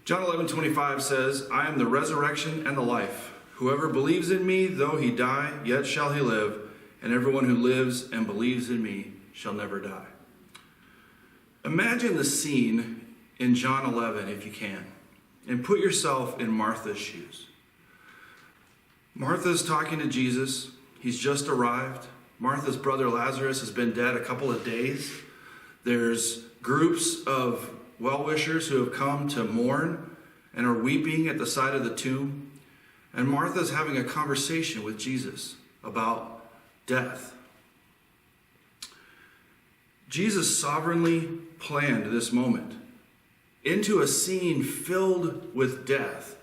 John 11:25 says, I am the resurrection and the life. Whoever believes in me, though he die, yet shall he live. And everyone who lives and believes in me shall never die. Imagine the scene in John 11, if you can, and put yourself in Martha's shoes. Martha's talking to Jesus. He's just arrived. Martha's brother Lazarus has been dead a couple of days. There's groups of well-wishers who have come to mourn and are weeping at the side of the tomb. And Martha's having a conversation with Jesus about death. Jesus sovereignly planned this moment into a scene filled with death.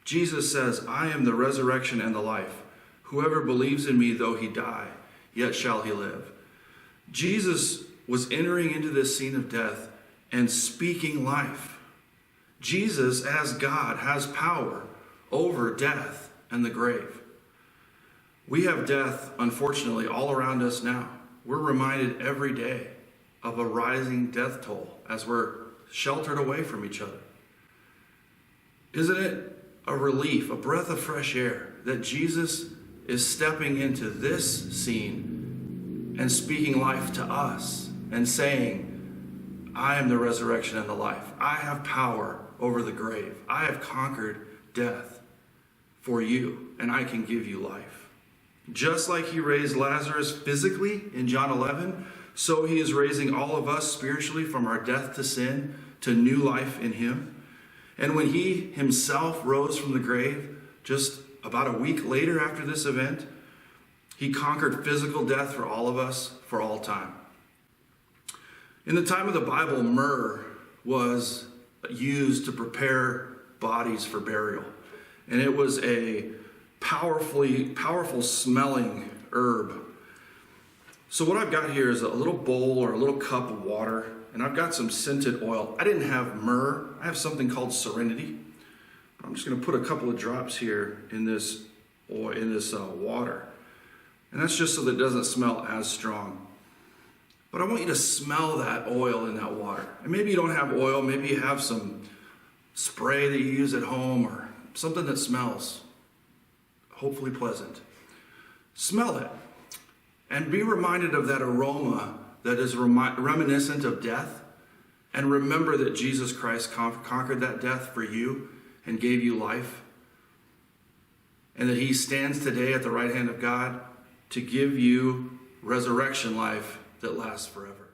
Jesus says, I am the resurrection and the life. Whoever believes in me, though he die, yet shall he live. Jesus was entering into this scene of death and speaking life. Jesus, as God, has power over death and the grave. We have death, unfortunately, all around us now. We're reminded every day of a rising death toll as we're sheltered away from each other. Isn't it a relief, a breath of fresh air, that Jesus is stepping into this scene and speaking life to us and saying, I am the resurrection and the life. I have power over the grave. I have conquered death for you, and I can give you life. Just like he raised Lazarus physically in John 11, so he is raising all of us spiritually from our death to sin to new life in him. And when he himself rose from the grave, just about a week later after this event, he conquered physical death for all of us for all time. In the time of the Bible, myrrh was used to prepare bodies for burial. And it was a powerful smelling herb. So what I've got here is a little bowl or a little cup of water, and I've got some scented oil. I didn't have myrrh. I have something called Serenity. But I'm just going to put a couple of drops here in this oil, in this water. And that's just so that it doesn't smell as strong. But I want you to smell that oil in that water. And maybe you don't have oil, maybe you have some spray that you use at home or something that smells hopefully pleasant. Smell it and be reminded of that aroma that is reminiscent of death. And remember that Jesus Christ conquered that death for you and gave you life. And that he stands today at the right hand of God to give you resurrection life that lasts forever.